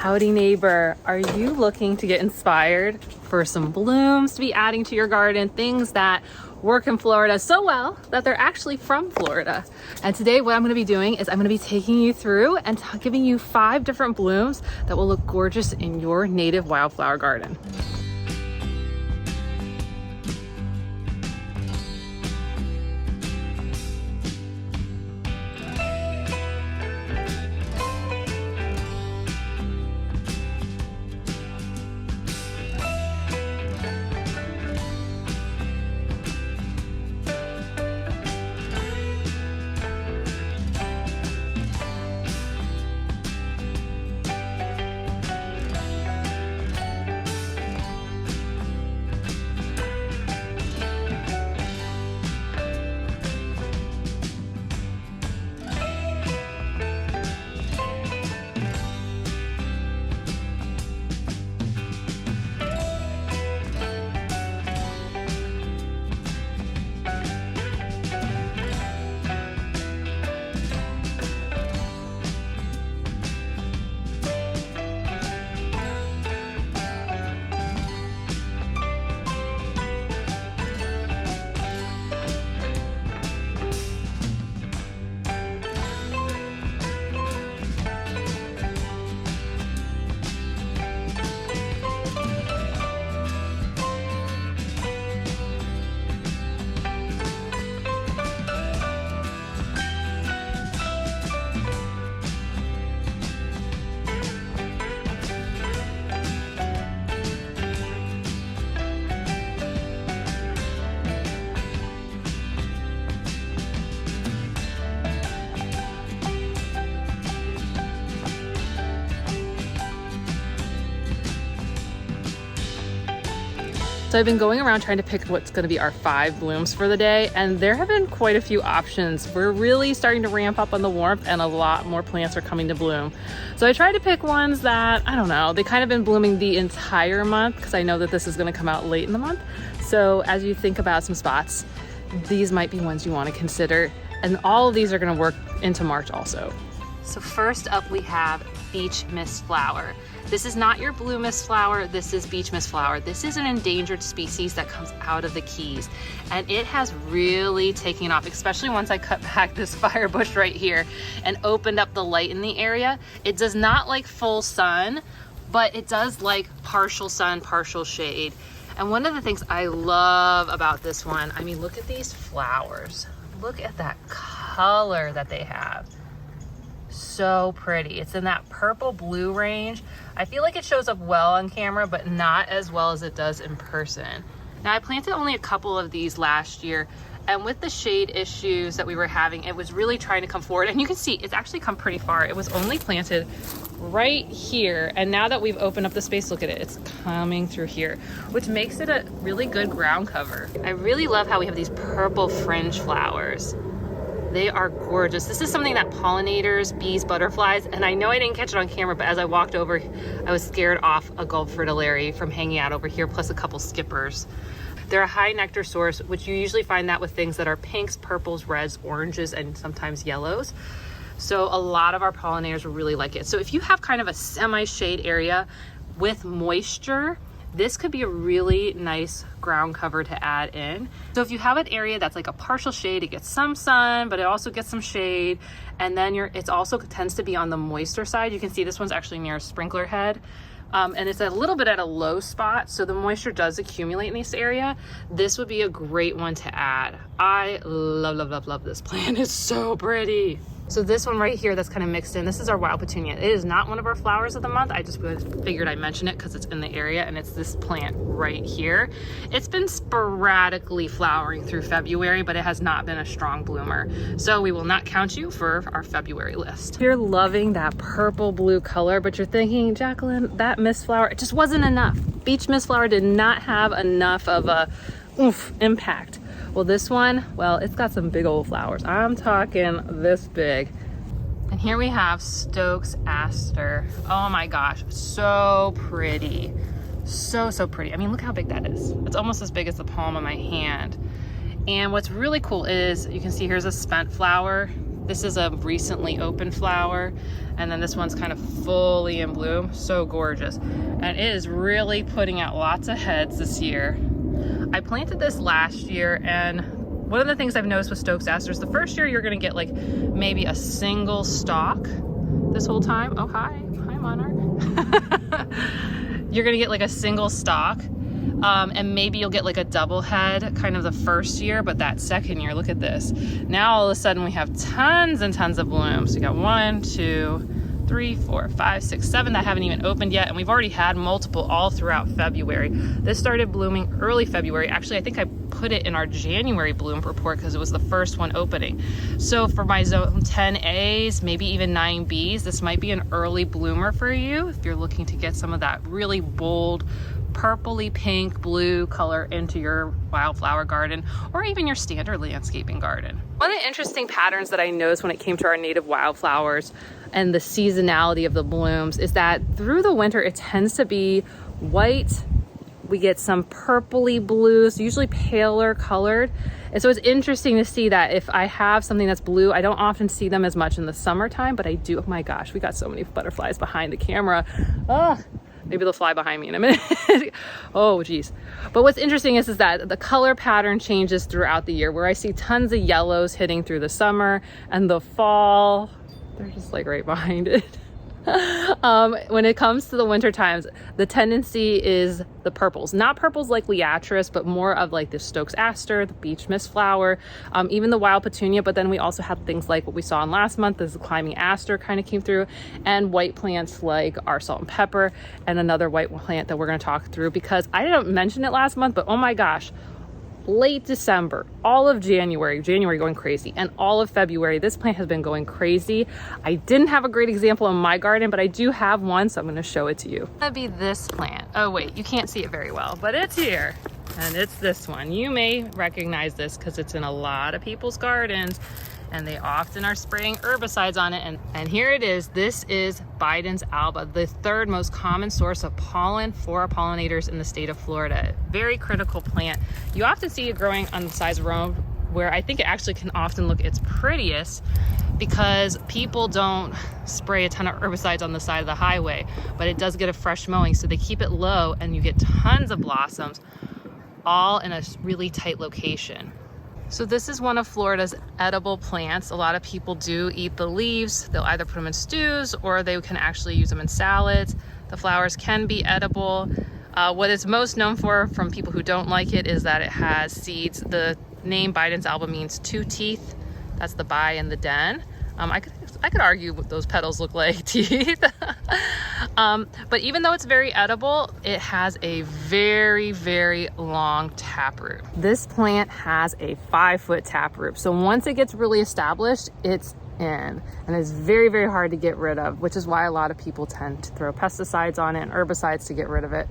Howdy neighbor, are you looking to get inspired for some blooms to be adding to your garden, things that work in Florida so well that they're actually from Florida? And today what I'm going to be doing is I'm going to be taking you through and giving you 5 different blooms that will look gorgeous in your native wildflower garden. So I've been going around trying to pick what's going to be our 5 blooms for the day, and there have been quite a few options. We're really starting to ramp up on the warmth and a lot more plants are coming to bloom. So I tried to pick ones that, I don't know, they kind of been blooming the entire month because I know that this is going to come out late in the month. So as you think about some spots, these might be ones you want to consider, and all of these are going to work into March also. So first up we have beach mist flower. This is not your blue mist flower, this is beach mist flower. This is an endangered species that comes out of the Keys, and it has really taken off, especially once I cut back this fire bush right here and opened up the light in the area. It does not like full sun, but it does like partial sun, partial shade. And one of the things I love about this one, I mean, look at these flowers. Look at that color that they have. So pretty. It's in that purple blue range. I feel like it shows up well on camera, but not as well as it does in person. Now, I planted only a couple of these last year, and with the shade issues that we were having, it was really trying to come forward. And you can see it's actually come pretty far. It was only planted right here, and now that we've opened up the space, look at it, it's coming through here, which makes it a really good ground cover. I really love how we have these purple fringe flowers. They are gorgeous. This is something that pollinators, bees, butterflies, and I know I didn't catch it on camera, but as I walked over, I was scared off a Gulf fritillary from hanging out over here, plus a couple skippers. They're a high nectar source, which you usually find that with things that are pinks, purples, reds, oranges, and sometimes yellows. So a lot of our pollinators will really like it. So if you have kind of a semi-shade area with moisture, this could be a really nice ground cover to add in. So if you have an area that's like a partial shade, it gets some sun, but it also gets some shade. And then it also tends to be on the moister side. You can see this one's actually near a sprinkler head. And it's a little bit at a low spot, so the moisture does accumulate in this area. This would be a great one to add. I love, love, love, love this plant. It's so pretty. So this one right here that's kind of mixed in, this is our wild petunia. It is not one of our flowers of the month. I just figured I'd mention it because it's in the area, and it's this plant right here. It's been sporadically flowering through February, but it has not been a strong bloomer. So we will not count you for our February list. You're loving that purple blue color, but you're thinking, Jacqueline, that mist flower, it just wasn't enough. Beach mist flower did not have enough of a impact. Well, this one, well, it's got some big old flowers. I'm talking this big. And here we have Stokes Aster. Oh my gosh, so pretty. So, so pretty. I mean, look how big that is. It's almost as big as the palm of my hand. And what's really cool is you can see here's a spent flower. This is a recently opened flower, and then this one's kind of fully in bloom. So gorgeous. And it is really putting out lots of heads this year. I planted this last year, and one of the things I've noticed with Stokes asters, the first year you're gonna get like maybe a single stalk this whole time. Oh, hi Monarch. You're gonna get like a single stalk, and maybe you'll get like a double head kind of the first year, but that second year, look at this. Now all of a sudden we have tons and tons of blooms. We got 1, 2, 3, 4, 5, 6, 7 that haven't even opened yet, and we've already had multiple all throughout February. This started blooming early February. Actually, I think I put it in our January bloom report because it was the first one opening. So for my zone 10As, maybe even 9Bs, this might be an early bloomer for you if you're looking to get some of that really bold purpley pink blue color into your wildflower garden, or even your standard landscaping garden. One of the interesting patterns that I noticed when it came to our native wildflowers and the seasonality of the blooms is that through the winter it tends to be white. We get some purpley blues, usually paler colored. And so it's interesting to see that if I have something that's blue, I don't often see them as much in the summertime, but I do. Oh my gosh, we got so many butterflies behind the camera. Oh, maybe they'll fly behind me in a minute. Oh geez. But what's interesting is that the color pattern changes throughout the year, where I see tons of yellows hitting through the summer, and the fall, they're just like right behind it. When it comes to the winter times, the tendency is the purples, not purples like Liatris, but more of like the Stokes aster, the beach mist flower, even the wild petunia. But then we also had things like what we saw in last month, is the climbing aster kind of came through, and white plants like our salt and pepper, and another white plant that we're going to talk through because I didn't mention it last month, but oh my gosh, late December, all of January going crazy, and all of February, this plant has been going crazy. I didn't have a great example in my garden, but I do have one, so I'm going to show it to you. It's going to be this plant. Oh wait, you can't see it very well, but it's here, and it's this one. You may recognize this because it's in a lot of people's gardens, and they often are spraying herbicides on it. And here it is. This is Biden's alba, the third most common source of pollen for our pollinators in the state of Florida. Very critical plant. You often see it growing on the sides of road, where I think it actually can often look its prettiest because people don't spray a ton of herbicides on the side of the highway, but it does get a fresh mowing, so they keep it low and you get tons of blossoms, all in a really tight location. So this is one of Florida's edible plants. A lot of people do eat the leaves. They'll either put them in stews or they can actually use them in salads. The flowers can be edible. What it's most known for from people who don't like it is that it has seeds. The name Biden's alba means 2 teeth. That's the bi and the den. I could argue those petals look like teeth. But even though it's very edible, it has a very, very long taproot. This plant has a 5-foot taproot. So once it gets really established, it's in, and it's very, very hard to get rid of, which is why a lot of people tend to throw pesticides on it and herbicides to get rid of it.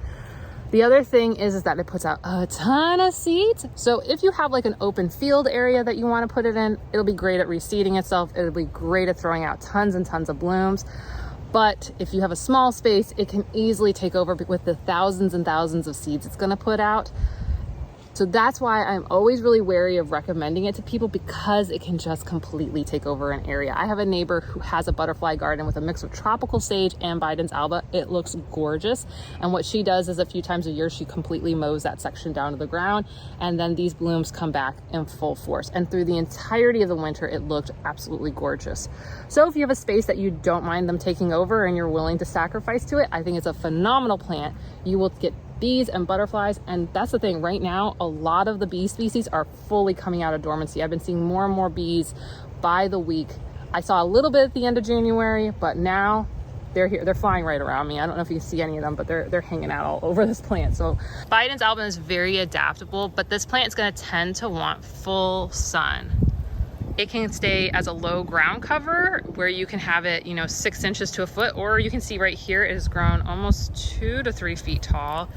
The other thing is that it puts out a ton of seeds. So if you have like an open field area that you want to put it in, it'll be great at reseeding itself. It'll be great at throwing out tons and tons of blooms. But if you have a small space, it can easily take over with the thousands and thousands of seeds it's going to put out. So that's why I'm always really wary of recommending it to people, because it can just completely take over an area. I have a neighbor who has a butterfly garden with a mix of tropical sage and Biden's alba. It looks gorgeous. And what she does is a few times a year, she completely mows that section down to the ground. And then these blooms come back in full force. And through the entirety of the winter, it looked absolutely gorgeous. So if you have a space that you don't mind them taking over and you're willing to sacrifice to it, I think it's a phenomenal plant. You will get bees and butterflies, and that's the thing. Right now, a lot of the bee species are fully coming out of dormancy. I've been seeing more and more bees by the week. I saw a little bit at the end of January, but now they're here. They're flying right around me. I don't know if you can see any of them, but they're hanging out all over this plant. So Biden's alba is very adaptable, but this plant is going to tend to want full sun. It can stay as a low ground cover where you can have it, 6 inches to a foot, or you can see right here it has grown almost 2 to 3 feet tall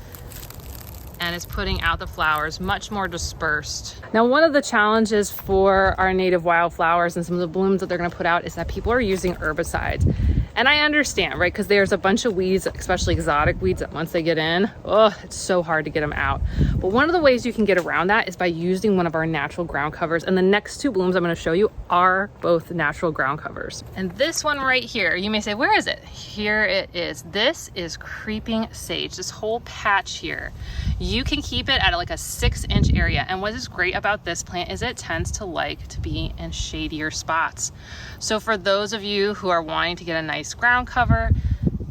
and is putting out the flowers much more dispersed. Now, one of the challenges for our native wildflowers and some of the blooms that they're going to put out is that people are using herbicides. And I understand, right? Because there's a bunch of weeds, especially exotic weeds, that once they get in, oh, it's so hard to get them out. But one of the ways you can get around that is by using one of our natural ground covers. And the next two blooms I'm going to show you are both natural ground covers. And this one right here, you may say, where is it? Here it is. This is creeping sage, this whole patch here. You can keep it at like a 6-inch area. And what is great about this plant is it tends to like to be in shadier spots. So for those of you who are wanting to get a nice ground cover,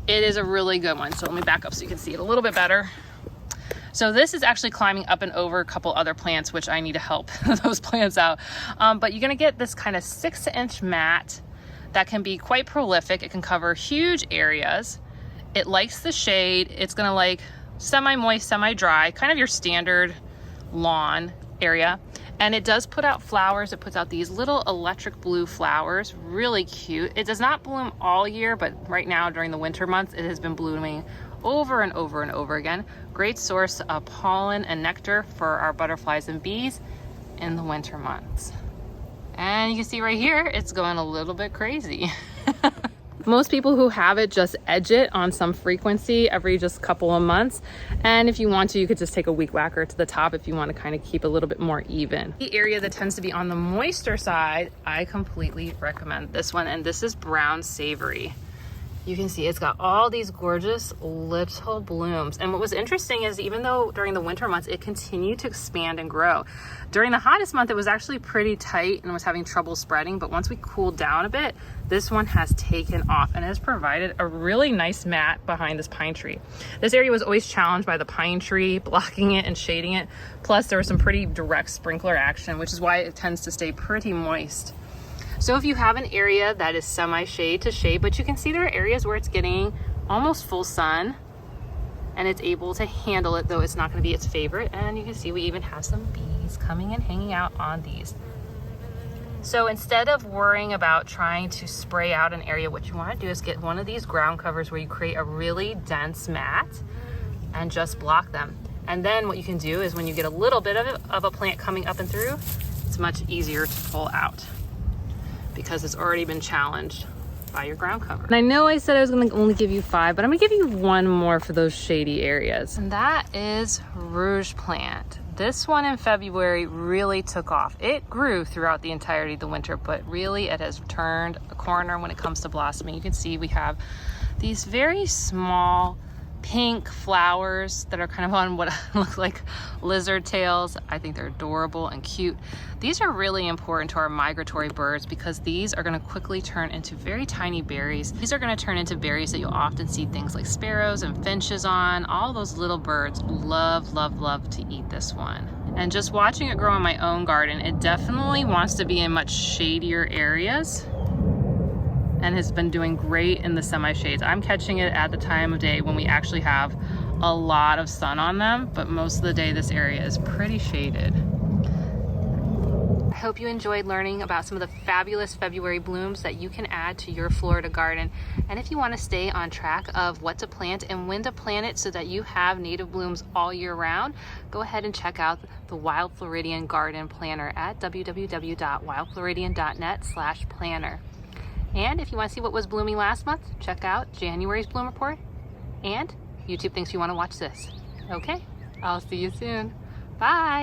it is a really good one. So let me back up so you can see it a little bit better. So this is actually climbing up and over a couple other plants, which I need to help those plants out. But you're gonna get this kind of 6-inch mat that can be quite prolific. It can cover huge areas. It likes the shade. It's gonna like semi-moist, semi-dry, kind of your standard lawn area. And it does put out flowers. It puts out these little electric blue flowers, really cute. It does not bloom all year, but right now during the winter months, it has been blooming over and over and over again. Great source of pollen and nectar for our butterflies and bees in the winter months. And you can see right here, it's going a little bit crazy. Most people who have it just edge it on some frequency every just couple of months. And if you want to, you could just take a weed whacker to the top if you want to kind of keep a little bit more even. The area that tends to be on the moister side, I completely recommend this one. And this is brown savory. You can see it's got all these gorgeous little blooms. And what was interesting is even though during the winter months, it continued to expand and grow. During the hottest month, it was actually pretty tight and was having trouble spreading. But once we cooled down a bit, this one has taken off and has provided a really nice mat behind this pine tree. This area was always challenged by the pine tree, blocking it and shading it. Plus there was some pretty direct sprinkler action, which is why it tends to stay pretty moist. So if you have an area that is semi-shade to shade, but you can see there are areas where it's getting almost full sun and it's able to handle it, though it's not going to be its favorite. And you can see we even have some bees coming and hanging out on these. So instead of worrying about trying to spray out an area, what you want to do is get one of these ground covers where you create a really dense mat and just block them. And then what you can do is when you get a little bit of a plant coming up and through, it's much easier to pull out, because it's already been challenged by your ground cover. And I know I said I was gonna only give you 5, but I'm gonna give you one more for those shady areas. And that is rouge plant. This one in February really took off. It grew throughout the entirety of the winter, but really it has turned a corner when it comes to blossoming. You can see we have these very small pink flowers that are kind of on what look like lizard tails. I think they're adorable and cute. These are really important to our migratory birds because these are going to quickly turn into very tiny berries. These are going to turn into berries that you'll often see things like sparrows and finches on. All those little birds love, love, love to eat this one. And just watching it grow in my own garden, it definitely wants to be in much shadier areas and has been doing great in the semi-shades. I'm catching it at the time of day when we actually have a lot of sun on them, but most of the day this area is pretty shaded. I hope you enjoyed learning about some of the fabulous February blooms that you can add to your Florida garden. And if you want to stay on track of what to plant and when to plant it so that you have native blooms all year round, go ahead and check out the Wild Floridian Garden Planner at www.wildfloridian.net/planner. And if you want to see what was blooming last month, check out January's bloom report. And YouTube thinks you want to watch this. Okay, I'll see you soon. Bye.